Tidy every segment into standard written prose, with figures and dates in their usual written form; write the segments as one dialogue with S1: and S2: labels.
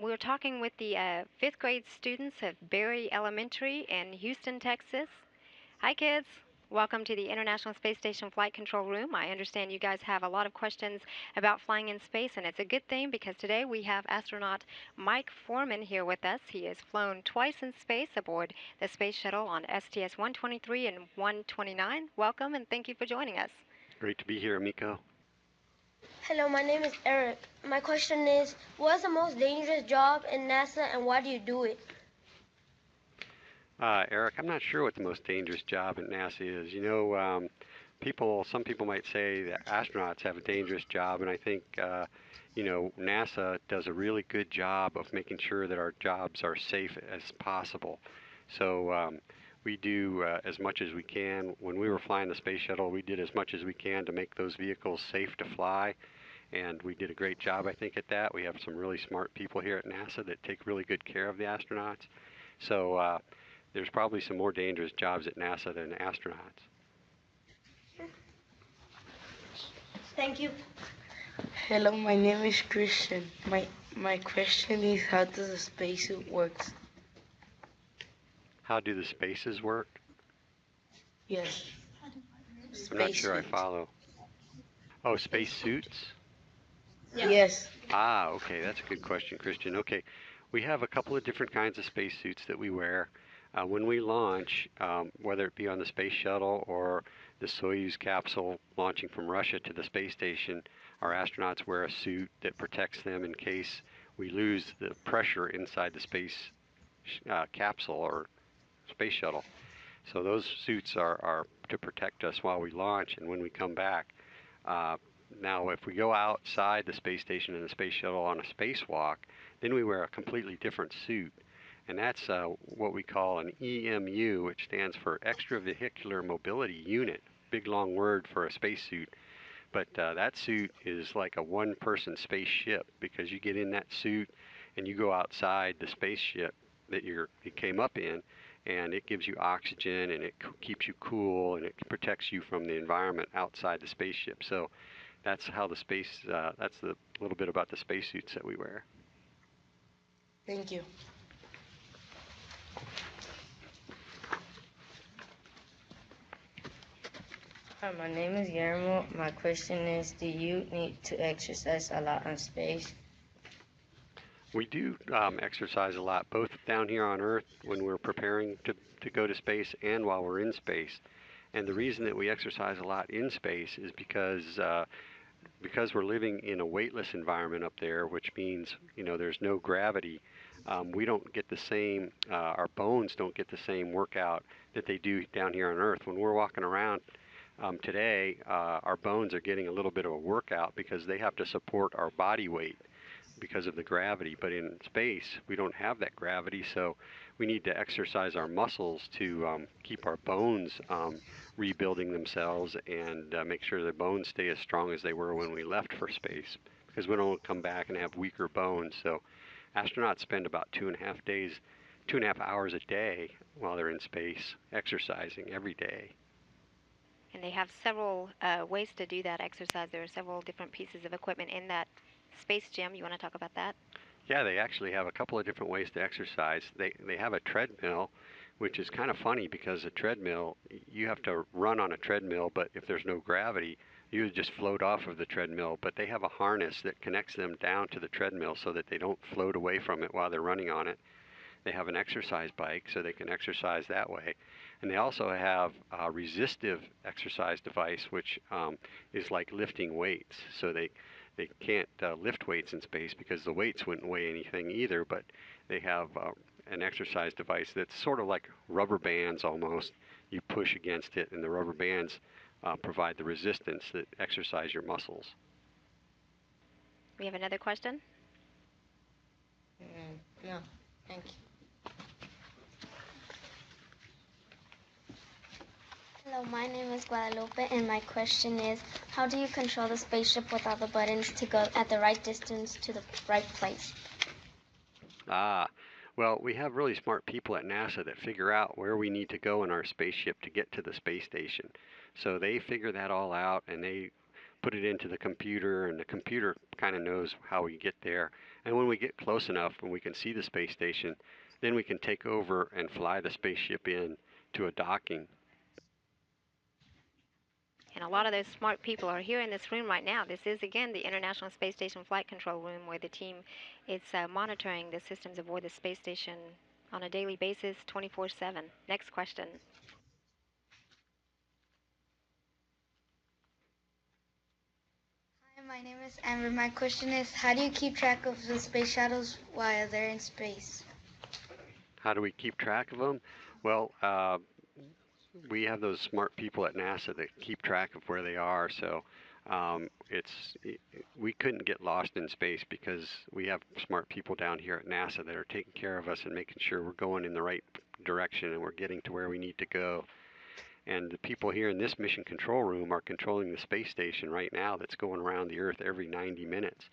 S1: We're talking with the fifth grade students of Berry Elementary in Houston, Texas. Hi, kids. Welcome to the International Space Station Flight Control Room. I understand you guys have a lot of questions about flying in space, and it's a good thing because today we have astronaut Mike Foreman here with us. He has flown twice in space aboard the space shuttle on STS 123 and 129. Welcome, and thank you for joining us.
S2: Great to be here, Miko.
S3: Hello, my name is Eric. My question is, what's the most dangerous job in NASA and why do you do it?
S2: Eric, I'm not sure what the most dangerous job at NASA is. Some people might say that astronauts have a dangerous job, and I think, NASA does a really good job of making sure that our jobs are safe as possible. So we do as much as we can. When we were flying the space shuttle, we did as much as we can to make those vehicles safe to fly. And we did a great job, I think, at that. We have some really smart people here at NASA that take really good care of the astronauts. So there's probably some more dangerous jobs at NASA than astronauts.
S3: Thank you.
S4: Hello, my name is Christian. My question is, how does a spacesuit work?
S2: How do the spaces work?
S4: Yes.
S2: I'm not sure I follow. Oh, space suits?
S4: Yes.
S2: Okay, that's a good question, Christian. Okay, we have a couple of different kinds of spacesuits that we wear. When we launch, whether it be on the space shuttle or the Soyuz capsule launching from Russia to the space station, our astronauts wear a suit that protects them in case we lose the pressure inside the space capsule or space shuttle. So those suits are to protect us while we launch and when we come back. Now, if we go outside the space station and the space shuttle on a spacewalk, then we wear a completely different suit. And that's what we call an EMU, which stands for Extravehicular Mobility Unit. Big long word for a spacesuit. But that suit is like a one-person spaceship because you get in that suit and you go outside the spaceship that you came up in, and it gives you oxygen and it keeps you cool and it protects you from the environment outside the spaceship. So that's how that's the little bit about the spacesuits that we wear.
S4: Thank you. Hi, my name is Guillermo. My question is, do you need to exercise a lot on space?
S2: We do exercise a lot, both down here on Earth when we're preparing to go to space and while we're in space. And the reason that we exercise a lot in space is because we're living in a weightless environment up there, which means there's no gravity. We don't get the same, our bones don't get the same workout that they do down here on Earth. When we're walking around today, our bones are getting a little bit of a workout because they have to support our body weight because of the gravity. But in space, we don't have that gravity, so we need to exercise our muscles to keep our bones rebuilding themselves and make sure the bones stay as strong as they were when we left for space, because we don't come back and have weaker bones. So astronauts spend about 2.5 hours a day while they're in space exercising every day.
S1: And they have several ways to do that exercise. There are several different pieces of equipment in that space gym. You want to talk about that?
S2: Yeah, they actually have a couple of different ways to exercise. They have a treadmill, which is kind of funny because a treadmill, you have to run on a treadmill, but if there's no gravity, you would just float off of the treadmill. But they have a harness that connects them down to the treadmill so that they don't float away from it while they're running on it. They have an exercise bike so they can exercise that way. And they also have a resistive exercise device, which is like lifting weights. So they can't lift weights in space because the weights wouldn't weigh anything either, but they have an exercise device that's sort of like rubber bands almost. You push against it, and the rubber bands provide the resistance that exercise your muscles.
S1: We have another question?
S4: No, thank you.
S5: Hello, my name is Guadalupe, and my question is, how do you control the spaceship with all the buttons to go at the right distance to the right place?
S2: Well, we have really smart people at NASA that figure out where we need to go in our spaceship to get to the space station. So they figure that all out, and they put it into the computer, and the computer kind of knows how we get there. And when we get close enough, when we can see the space station, then we can take over and fly the spaceship in to a docking.
S1: And a lot of those smart people are here in this room right now. This is, again, the International Space Station Flight Control Room, where the team is monitoring the systems aboard the space station on a daily basis, 24/7. Next question.
S6: Hi, my name is Amber. My question is, how do you keep track of the space shuttles while they're in space?
S2: How do we keep track of them? Well, we have those smart people at NASA that keep track of where they are. So we couldn't get lost in space because we have smart people down here at NASA that are taking care of us and making sure we're going in the right direction and we're getting to where we need to go. And the people here in this mission control room are controlling the space station right now that's going around the Earth every 90 minutes.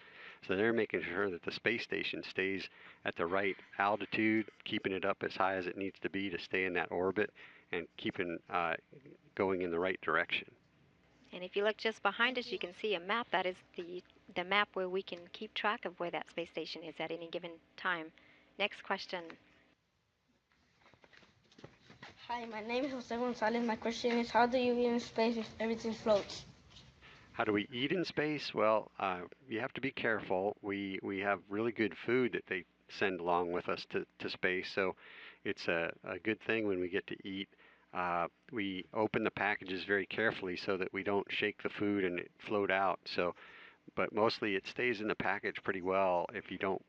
S2: So they're making sure that the space station stays at the right altitude, keeping it up as high as it needs to be to stay in that orbit, and keeping going in the right direction.
S1: And if you look just behind us, you can see a map. That is the map where we can keep track of where that space station is at any given time. Next question.
S3: Hi, my name is Jose Gonzalez. My question is, how do you eat in space if everything floats?
S2: How do we eat in space? Well, you have to be careful. We have really good food that they send along with us to space, so it's a good thing when we get to eat. We open the packages very carefully so that we don't shake the food and it float out. So, but mostly it stays in the package pretty well if you don't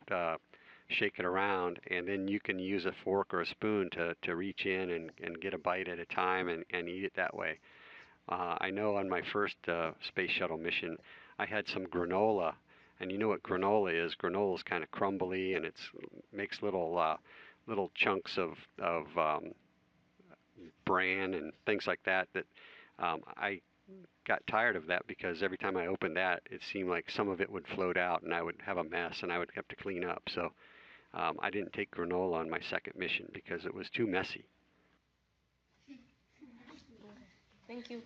S2: shake it around, and then you can use a fork or a spoon to reach in and get a bite at a time and eat it that way. I know on my first space shuttle mission, I had some granola, and you know what granola is? Granola is kind of crumbly, and it makes little chunks of bran and things like that. I got tired of that because every time I opened that, it seemed like some of it would float out, and I would have a mess, and I would have to clean up. So I didn't take granola on my second mission because it was too messy.
S3: Thank you.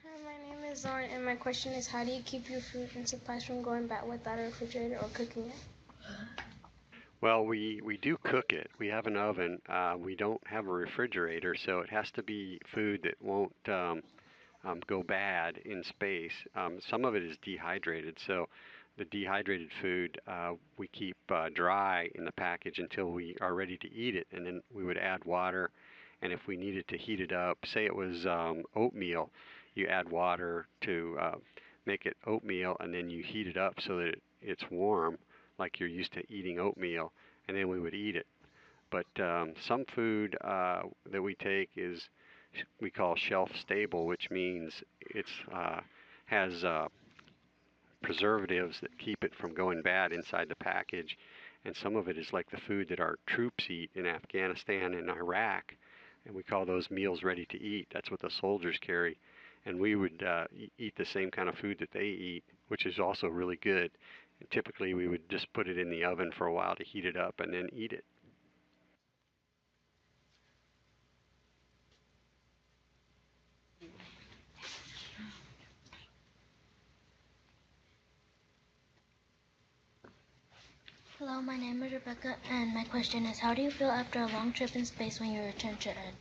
S6: Hi, my name is Zorn, and my question is, how do you keep your food and supplies from going bad without a refrigerator or cooking it?
S2: Well, we do cook it. We have an oven. We don't have a refrigerator, so it has to be food that won't go bad in space. Some of it is dehydrated, so the dehydrated food we keep dry in the package until we are ready to eat it, and then we would add water. And if we needed to heat it up, say it was oatmeal, you add water to make it oatmeal, and then you heat it up so that it's warm, like you're used to eating oatmeal, and then we would eat it. But some food that we take is we call shelf stable, which means it's has preservatives that keep it from going bad inside the package. And some of it is like the food that our troops eat in Afghanistan and Iraq, and we call those meals ready to eat. That's what the soldiers carry, and we would eat the same kind of food that they eat, which is also really good. And typically, we would just put it in the oven for a while to heat it up and then eat it.
S5: Hello, my name is Rebecca, and my question is, how do you feel after a long trip in space when you return to Earth?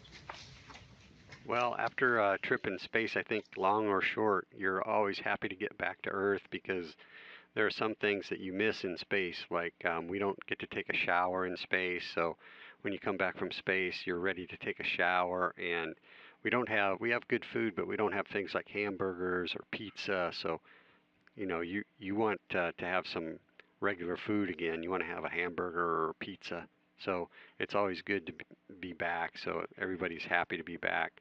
S2: Well, after a trip in space, I think long or short, you're always happy to get back to Earth because there are some things that you miss in space, like we don't get to take a shower in space. So when you come back from space, you're ready to take a shower, and we have good food, but we don't have things like hamburgers or pizza. So you want to have some regular food again. You want to have a hamburger or pizza. So it's always good to be back. So everybody's happy to be back.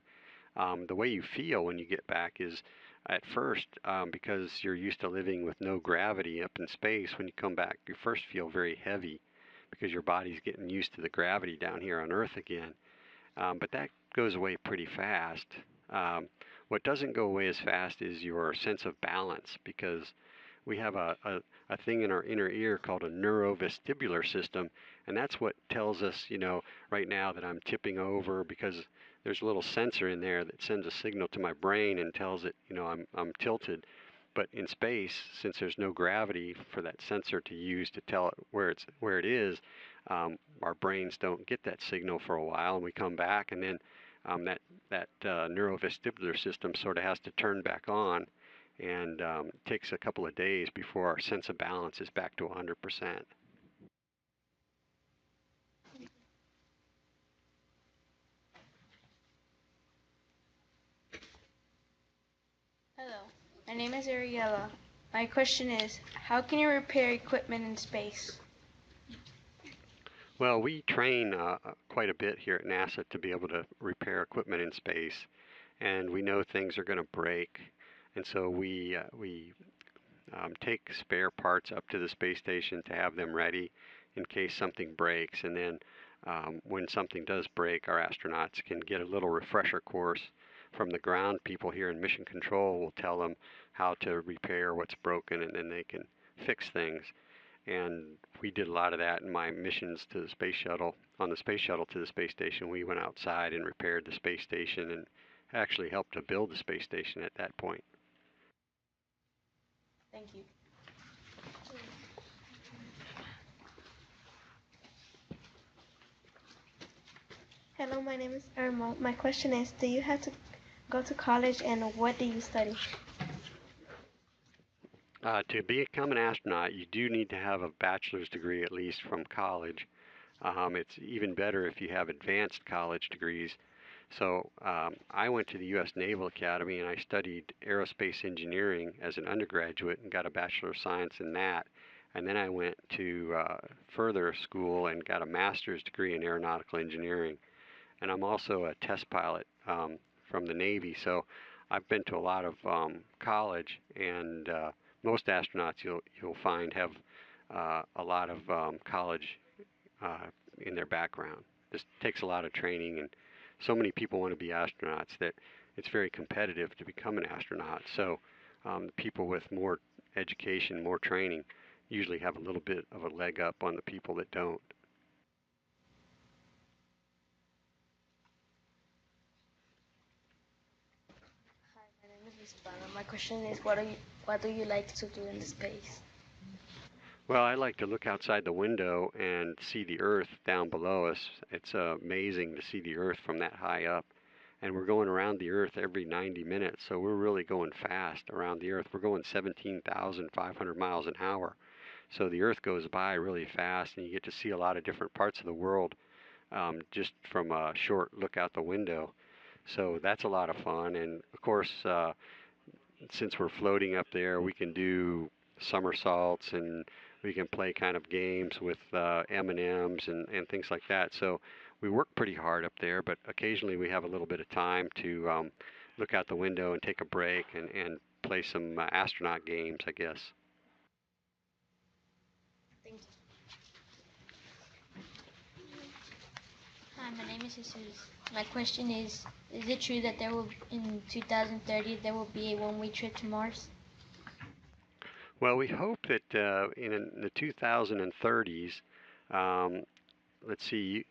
S2: The way you feel when you get back is at first, because you're used to living with no gravity up in space, when you come back, you first feel very heavy because your body's getting used to the gravity down here on Earth again. But that goes away pretty fast. Um, what doesn't go away as fast is your sense of balance because we have a thing in our inner ear called a neurovestibular system, and that's what tells us, right now that I'm tipping over because there's a little sensor in there that sends a signal to my brain and tells it, I'm tilted. But in space, since there's no gravity for that sensor to use to tell it where it is, our brains don't get that signal for a while, and we come back, and then that neurovestibular system sort of has to turn back on, and it takes a couple of days before our sense of balance is back to 100%.
S6: Hello, my name is Ariella. My question is, how can you repair equipment in space?
S2: Well, we train quite a bit here at NASA to be able to repair equipment in space, and we know things are going to break, and so we take spare parts up to the space station to have them ready in case something breaks. And then when something does break, our astronauts can get a little refresher course from the ground people here in Mission Control. Will tell them how to repair what's broken, and then they can fix things. And we did a lot of that in my missions to the space shuttle. On the space shuttle to the space station, we went outside and repaired the space station and actually helped to build the space station at that point.
S6: Thank you. Hello, my name is Irma. My question is, do you have to go to college and what do you study?
S2: To become an astronaut, you do need to have a bachelor's degree at least from college. It's even better if you have advanced college degrees. So I went to the U.S. Naval Academy and I studied aerospace engineering as an undergraduate and got a Bachelor of Science in that. And then I went to further school and got a master's degree in aeronautical engineering. And I'm also a test pilot from the Navy. So I've been to a lot of college, and most astronauts you'll find have a lot of college in their background. This takes a lot of training, and so many people want to be astronauts that it's very competitive to become an astronaut. So people with more education, more training, usually have a little bit of a leg up on the people that don't.
S6: Hi, my name is Isabella. My question is, what do you like to do in the space?
S2: Well, I like to look outside the window and see the Earth down below us. It's amazing to see the Earth from that high up. And we're going around the Earth every 90 minutes, so we're really going fast around the Earth. We're going 17,500 miles an hour. So the Earth goes by really fast, and you get to see a lot of different parts of the world just from a short look out the window. So that's a lot of fun. And of course, since we're floating up there, we can do somersaults and we can play kind of games with M&Ms and things like that. So we work pretty hard up there, but occasionally we have a little bit of time to look out the window and take a break and play some astronaut games, I guess.
S6: Thank you.
S5: Hi, my name is Jesus. My question is it true that in 2030 there will be a one-way trip to Mars?
S2: Well, we hope that in the 2030s, um, let's see,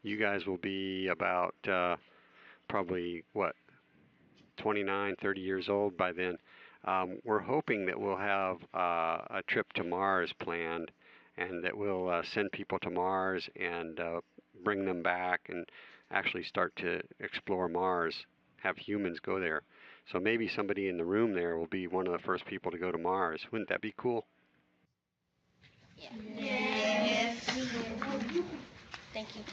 S2: you guys will be about probably, what, 29, 30 years old by then. We're hoping that we'll have a trip to Mars planned, and that we'll send people to Mars and bring them back and actually start to explore Mars, have humans go there. So maybe somebody in the room there will be one of the first people to go to Mars. Wouldn't that be cool?
S5: Yeah.
S6: Yes.
S5: Thank you.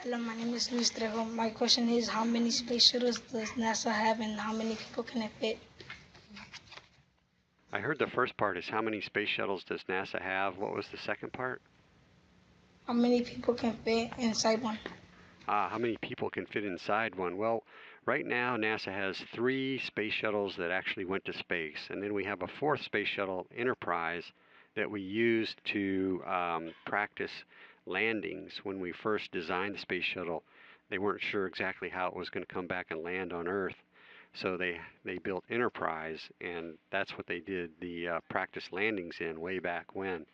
S7: Hello, my name is Luis Trejo. My question is, how many space shuttles does NASA have and how many people can it fit?
S2: I heard the first part is how many space shuttles does NASA have? What was the second part?
S7: How many people can fit inside one?
S2: How many people can fit inside one? Well, right now NASA has 3 space shuttles that actually went to space, and then we have a 4th space shuttle, Enterprise, that we used to practice landings when we first designed the space shuttle. they weren't sure exactly how it was going to come back and land on Earth. So they built Enterprise, and that's what they did the practice landings in way back when.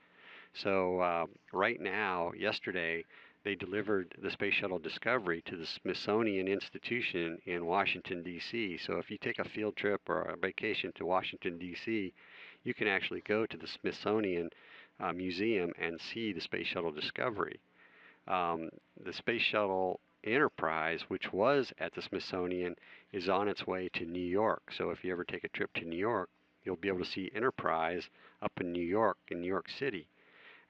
S2: So right now, yesterday, they delivered the Space Shuttle Discovery to the Smithsonian Institution in Washington, D.C. So if you take a field trip or a vacation to Washington, D.C., you can actually go to the Smithsonian Museum and see the Space Shuttle Discovery. The Space Shuttle Enterprise, which was at the Smithsonian, is on its way to New York. So if you ever take a trip to New York, you'll be able to see Enterprise up in New York City.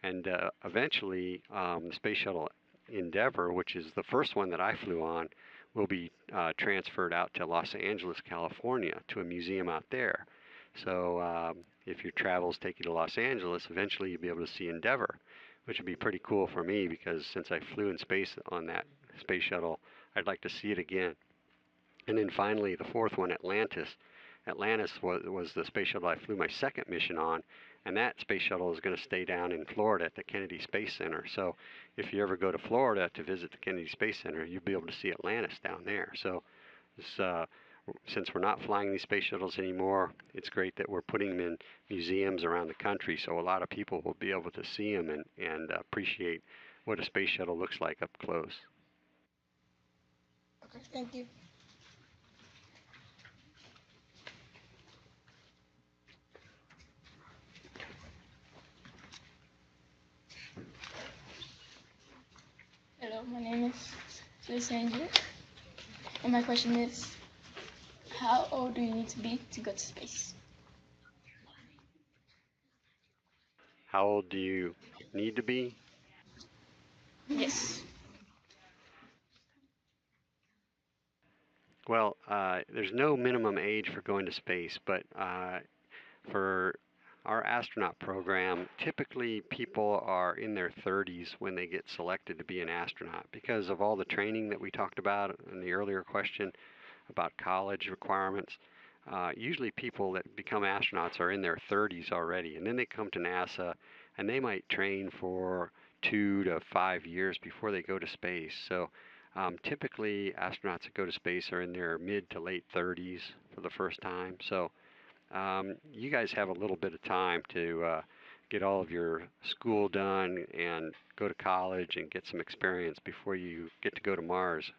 S2: And eventually, the Space Shuttle Endeavour, which is the first one that I flew on, will be transferred out to Los Angeles, California, to a museum out there. So if your travels take you to Los Angeles, eventually you'll be able to see Endeavour, which would be pretty cool for me because since I flew in space on that space shuttle, I'd like to see it again. And then finally, the fourth one, Atlantis. Atlantis was the space shuttle I flew my second mission on, and that space shuttle is going to stay down in Florida at the Kennedy Space Center. So if you ever go to Florida to visit the Kennedy Space Center, you'll be able to see Atlantis down there. So since we're not flying these space shuttles anymore, it's great that we're putting them in museums around the country, so a lot of people will be able to see them and appreciate what a space shuttle looks like up close.
S7: Okay, thank you.
S6: Hello, my name is Andrew, and my question is, how old do you need to be to go to space?
S2: How old do you need to be?
S6: Yes.
S2: Well, there's no minimum age for going to space, but for our astronaut program, typically people are in their 30s when they get selected to be an astronaut because of all the training that we talked about in the earlier question about college requirements. Usually people that become astronauts are in their 30s already, and then they come to NASA and they might train for 2 to 5 years before they go to space. So typically astronauts that go to space are in their mid to late 30s for the first time. So you guys have a little bit of time to get all of your school done and go to college and get some experience before you get to go to Mars.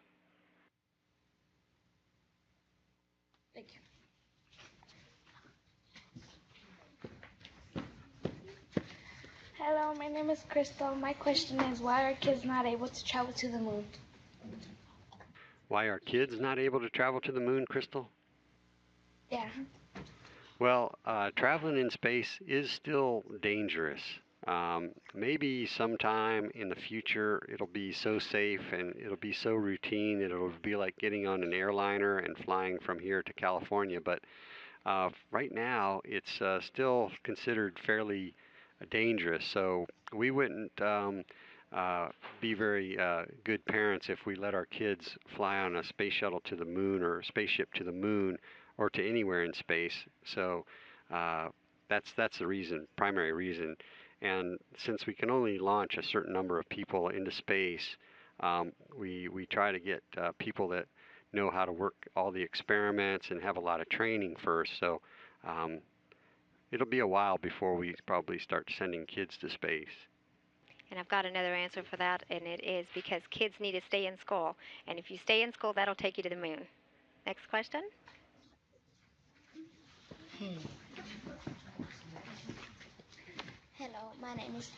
S6: Thank you. Hello, my name is Crystal. My question is, why are kids not able to travel to the moon?
S2: Why are kids not able to travel to the moon, Crystal?
S6: Yeah.
S2: Well, traveling in space is still dangerous. Maybe sometime in the future it'll be so safe and it'll be so routine that it'll be like getting on an airliner and flying from here to California. But right now it's still considered fairly dangerous. So we wouldn't be very good parents if we let our kids fly on a space shuttle to the moon or a spaceship to the moon or to anywhere in space. So that's the reason, primary reason. And since we can only launch a certain number of people into space, we try to get people that know how to work all the experiments and have a lot of training first. So it'll be a while before we probably start sending kids to space.
S1: And I've got another answer for that, and it is because kids need to stay in school. And if you stay in school, that'll take you to the moon. Next question.
S5: Hello, my name is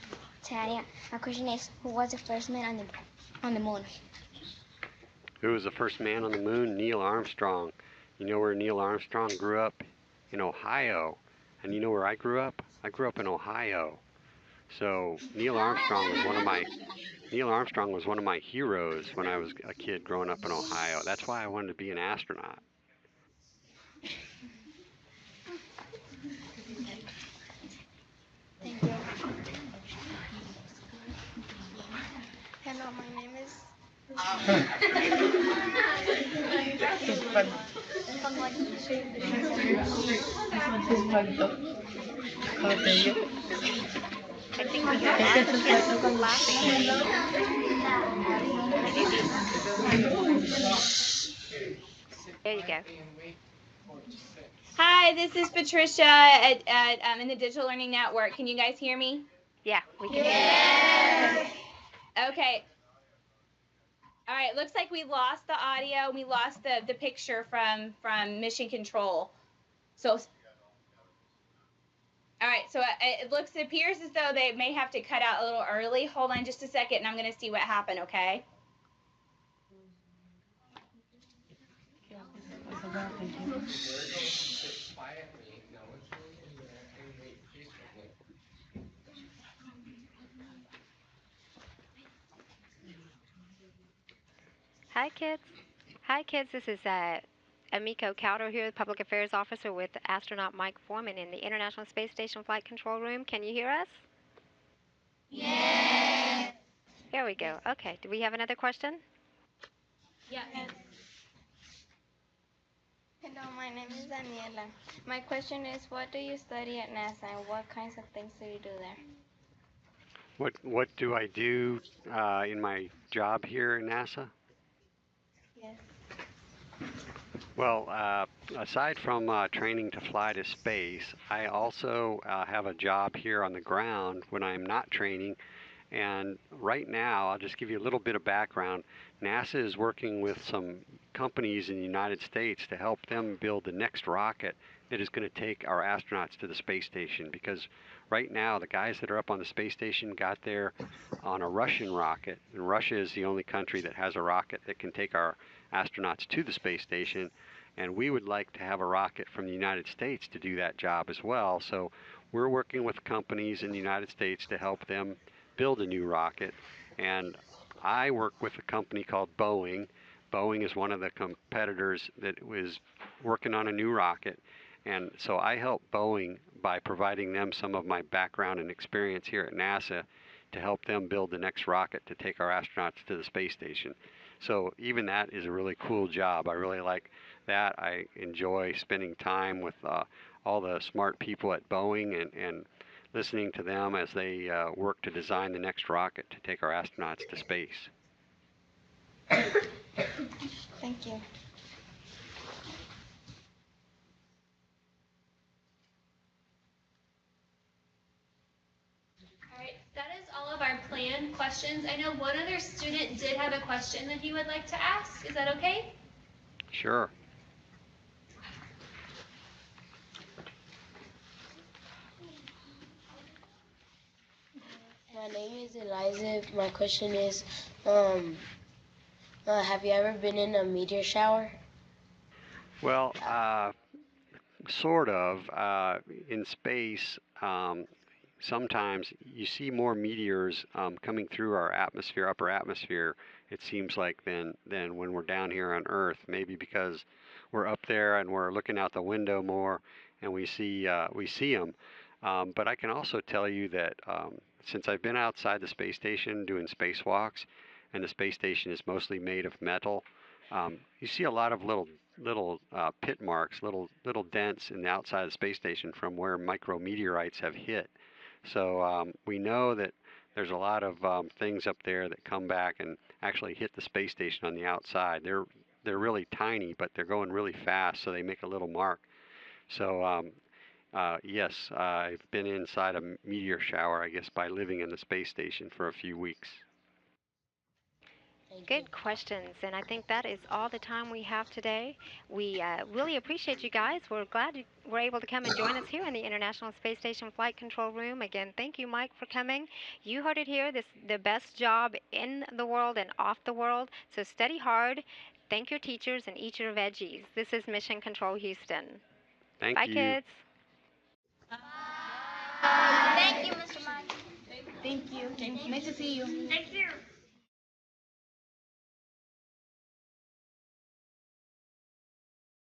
S5: Tanya. My question is, who was the first man on the moon?
S2: Who was the first man on the moon? Neil Armstrong. You know where Neil Armstrong grew up? In Ohio. And you know where I grew up? I grew up in Ohio. So Neil Armstrong was one of my heroes when I was a kid growing up in Ohio. That's why I wanted to be an astronaut.
S6: Thank you. Hello, my name is.
S1: I think we have lots of kids laughing. Maybe. There you go.
S8: Hi, this is Patricia at in the Digital Learning Network. Can you guys hear me?
S1: Yeah, we can hear you.
S8: Okay. All right, looks like we lost the audio. We lost the picture from Mission Control. So, all right, so it appears as though they may have to cut out a little early. Hold on just a second, and I'm going to see what happened, okay?
S1: Hi, kids. Hi, kids. This is Amiko Cowder here, Public Affairs Officer with Astronaut Mike Foreman in the International Space Station Flight Control Room. Can you hear us?
S5: Yes.
S1: There we go. Okay. Do we have another question?
S8: Yeah.
S5: Hello, my name is Daniela. My question is, what do you study at NASA and what kinds of things do you do there?
S2: What do I do in my job here at NASA?
S5: Yes.
S2: Well, aside from training to fly to space, I also have a job here on the ground when I'm not training. And right now, I'll just give you a little bit of background. NASA is working with some companies in the United States to help them build the next rocket that is going to take our astronauts to the space station. Because right now, the guys that are up on the space station got there on a Russian rocket. And Russia is the only country that has a rocket that can take our astronauts to the space station. And we would like to have a rocket from the United States to do that job as well. So we're working with companies in the United States to help them build a new rocket. And I work with a company called Boeing. Boeing is one of the competitors that was working on a new rocket. And so I help Boeing by providing them some of my background and experience here at NASA to help them build the next rocket to take our astronauts to the space station. So even that is a really cool job. I really like that. I enjoy spending time with all the smart people at Boeing and listening to them as they work to design the next rocket to take our astronauts to space.
S5: Thank you.
S9: All right, that is all of our planned questions. I know one other student did have a question that he would like to ask. Is that okay?
S2: Sure.
S3: My name is Eliza. My question is, have you ever been in a meteor shower?
S2: Well, sort of. In space, sometimes you see more meteors coming through our atmosphere, upper atmosphere, it seems like, than when we're down here on Earth. Maybe because we're up there and we're looking out the window more and we see them. But I can also tell you that since I've been outside the space station doing spacewalks, and the space station is mostly made of metal, you see a lot of little pit marks, little dents in the outside of the space station from where micrometeorites have hit. So we know that there's a lot of things up there that come back and actually hit the space station on the outside. They're really tiny, but they're going really fast, so they make a little mark. So yes, I've been inside a meteor shower, I guess, by living in the space station for a few weeks.
S1: Good questions, and I think that is all the time we have today. We really appreciate you guys. We're glad you were able to come and join us here in the International Space Station Flight Control Room. Again, thank you, Mike, for coming. You heard it here. This the best job in the world and off the world. So study hard. Thank your teachers and eat your veggies. This is Mission Control Houston.
S2: Thank
S1: Bye,
S2: you.
S1: kids.
S5: Thank you, Mr. Mike.
S8: Thank you. Nice to see you.
S9: Thank you.